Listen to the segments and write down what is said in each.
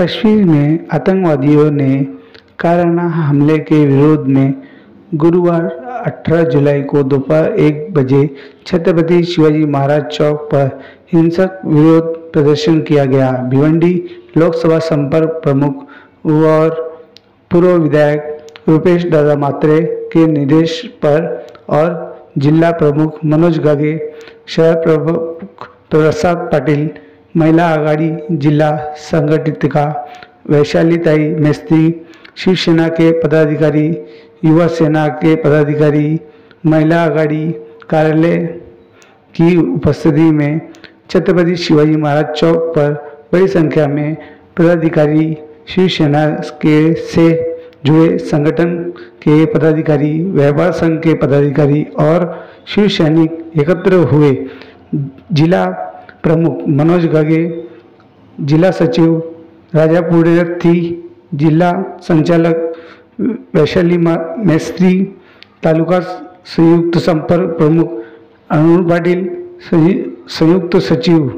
कश्मीर में आतंकवादियों ने काराना हमले के विरोध में गुरुवार 18 जुलाई को दोपहर 1 बजे छत्रपति शिवाजी महाराज चौक पर हिंसक विरोध प्रदर्शन किया गया। भिवंडी लोकसभा संपर्क प्रमुख और पूर्व विधायक रूपेश दादा मात्रे के निर्देश पर और जिला प्रमुख मनोज गागे, शहर प्रमुख प्रसाद पाटिल, महिला आघाड़ी जिला संगठिका वैशालीताई मेस्त्री, शिवसेना के पदाधिकारी, युवा सेना के पदाधिकारी, महिला आघाड़ी कार्यालय की उपस्थिति में छत्रपति शिवाजी महाराज चौक पर बड़ी संख्या में पदाधिकारी, शिवसेना के से जुड़े संगठन के पदाधिकारी, व्यापार संघ के पदाधिकारी और शिव सैनिक एकत्र हुए। जिला प्रमुख मनोज गागे, जिला सचिव राजापुरेथी, जिला संचालक वैशाली मेस्त्री, तालुका संयुक्त संपर्क प्रमुख अरुण पाटिल, संयुक्त सचिव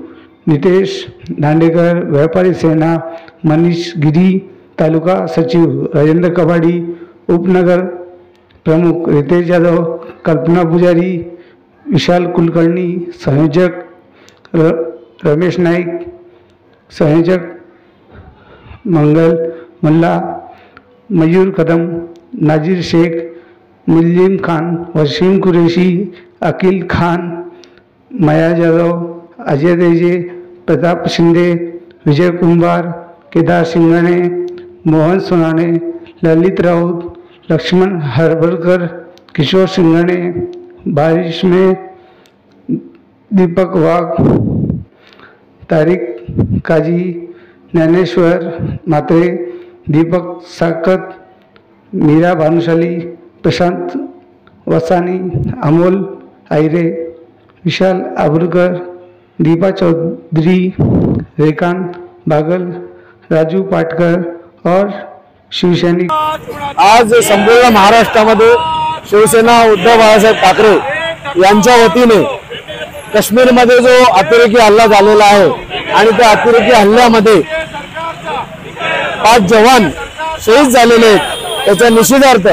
नितेश दांडेकर, व्यापारी सेना मनीष गिरी, तालुका सचिव राजेंद्र कबाड़ी, उपनगर प्रमुख रितेश यादव, कल्पना पुजारी, विशाल कुलकर्णी, संयोजक रमेश नाइक, संयोजक मंगल मल्ला, मयूर कदम, नाजिर शेख, मुल्लिम खान, वसीम कुरैशी, अकील खान, माया यादव, अजय देजे, प्रताप शिंदे, विजय कुंभार, केदार सिंघाणे, मोहन सोनाने, ललित राउत, लक्ष्मण हरबलकर, किशोर सिंघाणे, बारिश में दीपक वाघ, तारिक काजी, ज्ञानेश्वर मात्रे, दीपक साकत, मीरा भानुशाली, प्रशांत वसानी, अमोल आयरे, विशाल आबुरकर, दीपा चौधरी, रेकांत बागल, राजू पाटकर और शिवसैनिक। आज संपूर्ण महाराष्ट्रामध्ये शिवसेना उद्धव बाळासाहेब ठाकरे यांच्या वतीने काश्मीरमध्ये जो अतिरेकी हल्ला झालेला आहे आणि त्या अतिरेकी हल्ल्यामध्ये 5 जवान शहीद झालेले आहेत, त्याच्या निषेधार्थ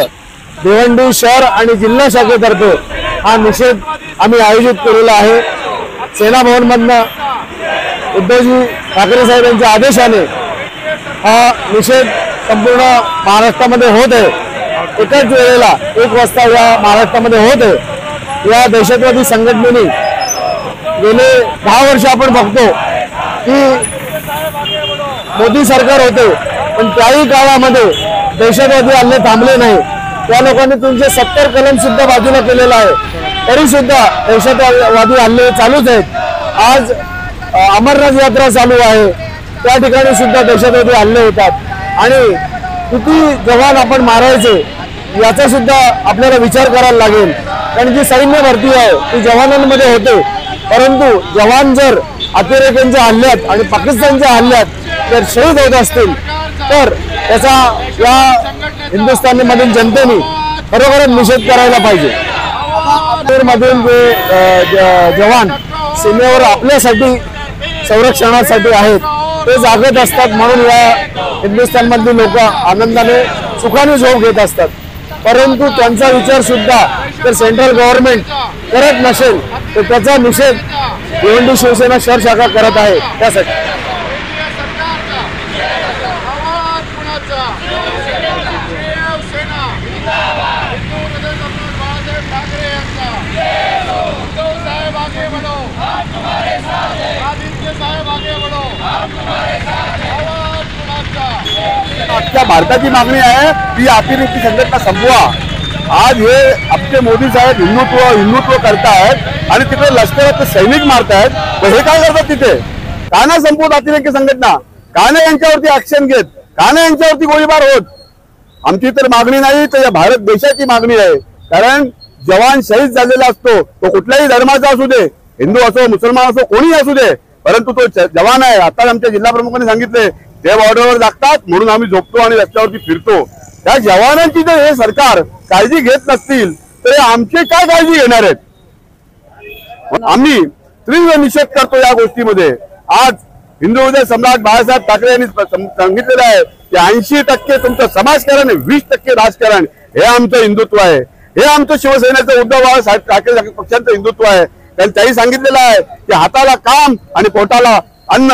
भिवंडी शहर आणि जिल्हा शाखेतर्फे हा निषेध आम्ही आयोजित केलेला आहे। सेना भवन मधनं उद्धवजी ठाकरे साहेब यांच्या आदेशाने हा निषेध संपूर्ण महाराष्ट्रामध्ये होत आहे। एकाच वेळेला 1 वाजता या महाराष्ट्रामध्ये होत आहे। या दहशतवादी संघटनेने गेले 10 वर्ष आपण बघतो की मोदी सरकार होते, पण त्याही काळामध्ये दहशतवादी हल्ले थांबले नाही। त्या लोकांनी 370 कलम सुद्धा बाजूला केलेला आहे, तरी सुद्धा दहशतवादी हल्ले चालूच आहेत। आज अमरनाथ यात्रा चालू आहे, त्या ठिकाणी सुद्धा दहशतवादी हल्ले होतात आणि किती जवान आपण मारायचे याचा सुद्धा आपल्याला विचार करायला लागेल। कारण जी सैन्य भरती आहे ती जवानांमध्ये होते, परंतु जवान जर अतिरेक्यांच्या हल्ल्यात आणि पाकिस्तानच्या हल्ल्यात जर शहीद होत असतील तर त्याचा या हिंदुस्थानमधील जनतेने खरोखरच निषेध करायला पाहिजे। मधील जे जवान सीमेवर आपल्यासाठी संरक्षणासाठी आहेत ते जागत असतात, म्हणून या हिंदुस्थानमधली लोक आनंदाने सुखाने झोप घेत असतात। परंतु त्यांचा विचार सुद्धा जर सेंट्रल गव्हर्नमेंट करत नसेल तर त्याचा निषेध भिवंडी शिवसेना शहर शाखा करत आहे। त्यासाठी आजच्या भारताची मागणी आहे की अतिरेकी संघटना संपवा। आज हे आपले मोदी साहेब हिंदुत्व करतायत आणि तिकडे लष्करात सैनिक मारतायत, हे काय करतात तिथे? का नाही संपवत अतिरेकी संघटना? का नाही यांच्यावरती ऍक्शन घेत? का नाही यांच्यावरती गोळीबार होत? आमची तर मागणी नाही, तर या भारत देशाची मागणी आहे। कारण जवान शहीद झालेला असतो, तो कुठल्याही धर्माचा असू दे, हिंदू असो मुसलमान असो कोणी असू दे, परंतु तो जवान आहे। आता आमच्या जिल्हा प्रमुखांनी सांगितले ते बॉर्डरवर लागतात म्हणून आम्ही झोपतो आणि रस्त्यावरती फिरतो। त्या जवानांची जर हे सरकार काळजी घेत नसतील तर आमची काय काळजी घेणार आहेत? आम्ही तीव्र निषेध करतो या गोष्टीमध्ये। आज हिंदू हृदय सम्राट बाळासाहेब ठाकरे यांनी सांगितलेलं आहे की 80% तुमचं समाजकारण, 20% राजकारण, हे आमचं हिंदुत्व आहे. हे आमचं शिवसेनेचं उद्धव बाळासाहेब ठाकरे पक्षांचं हिंदुत्व आहे. त्यांनी सांगितलेलं आहे की हाताला काम आणि पोटाला अन्न,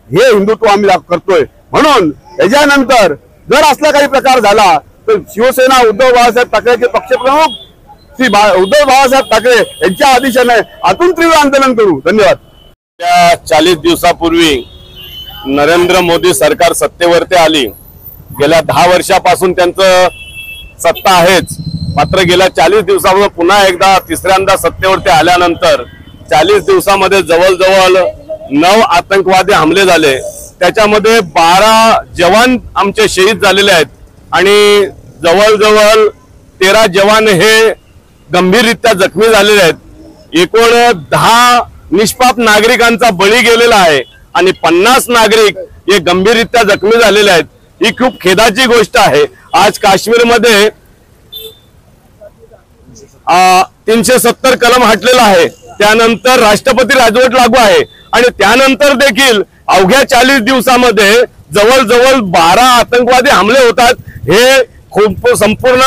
हे हिंदुत्व आम्ही करतोय. म्हणून याच्यानंतर जर असला काही प्रकार झाला तर शिवसेना उद्धव बाळासाहेब ठाकरेचे पक्षप्रमुख श्री उद्धव बाळासाहेब ठाकरे यांच्या आदेशाने आतून तीव्र आंदोलन करू. धन्यवाद. त्या 40 दिवसापूर्वी नरेंद्र मोदी सरकार सत्तेवरती आली. गेल्या 10 वर्षापासून त्यांचं सत्ता आहेच, मात्र गेल्या 40 दिवसामध्ये पुन्हा एकदा तिसऱ्यांदा सत्तेवरती आल्यानंतर 40 दिवसामध्ये जवळजवळ 9 आतंकवादी हमले झाले. त्याच्यामध्ये 12 जवान आमचे शहीद झालेले आहेत आणि जवळजवळ 13 जवान हे गंभीररित्या जखमी झालेले आहेत. एकूण 10 निष्पाप नागरिकांचा बळी गेलेला आहे आणि 50 नागरिक हे गंभीररित्या जखमी झालेले आहेत. ही खूप खेदाची गोष्ट आहे. आज काश्मीरमध्ये 370 कलम हटलेला आहे. त्यानंतर राष्ट्रपती राजवट लागू आहे आणि त्यानंतर देखील अवघ्या 40 दिवसामध्ये जवळजवळ 12 आतंकवादी हमले होतात. हे खूप संपूर्ण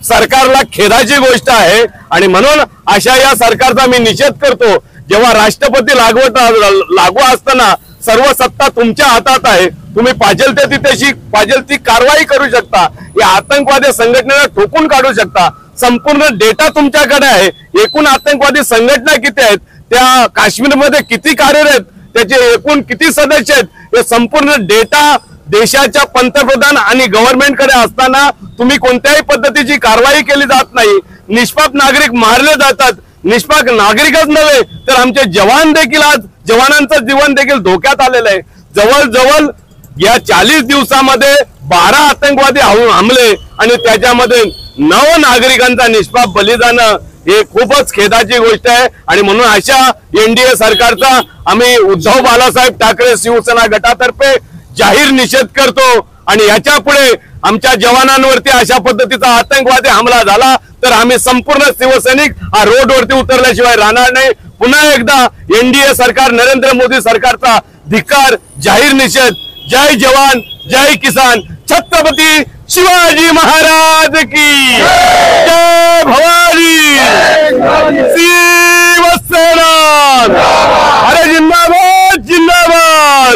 सरकारला खेदाची गोष्ट आहे आणि म्हणून अशा या सरकारचा मी निषेध करतो. जेव्हा राष्ट्रपती लागू असताना सर्व सत्ता तुमच्या हातात आहे, तुम्ही पाहिजे ती कारवाई करू शकता, या आतंकवादी संघटनेला ठोकून काढू शकता. संपूर्ण डेटा तुमच्याकडे आहे. एकूण आतंकवादी संघटना किती आहेत, त्या काश्मीरमध्ये किती कार्यरत, त्याचे एकूण किती सदस्य आहेत, हे संपूर्ण डेटा देशाच्या पंतप्रधान आणि गव्हर्नमेंटकडे असताना तुम्ही कोणत्याही पद्धतीची कारवाई केली जात नाही. निष्पाप नागरिक मारले जातात. निष्पाप नागरिकच नव्हे तर आमचे जवान देखील, आज जवानांचं जीवन देखील धोक्यात आलेलं आहे. जवळजवळ या 40 दिवसामध्ये 12 आतंकवादी हमले आणि त्याच्यामध्ये 9 नागरिकांचा निष्पाप बली जाणं, हे खूपच खेदाची गोष्ट आहे. आणि म्हणून अशा एनडीए सरकारचा आम्ही उद्धव बाळासाहेब ठाकरे शिवसेना गटातर्फे जाहीर निषेध करतो. आणि याच्या पुढे आमच्या जवानांवरती अशा पद्धतीचा आतंकवादी हमला झाला तर आम्ही संपूर्ण शिवसैनिक हा रोडवरती उतरल्याशिवाय राहणार नाही. पुन्हा एकदा एनडीए सरकार, नरेंद्र मोदी सरकारचा धिक्कार, जाहीर निषेध. जय जवान, जय किसान, छत्रपती शिवाजी महाराज की जय. भवानी शिवसेना, अरे जिंदाबाद जिंदाबाद.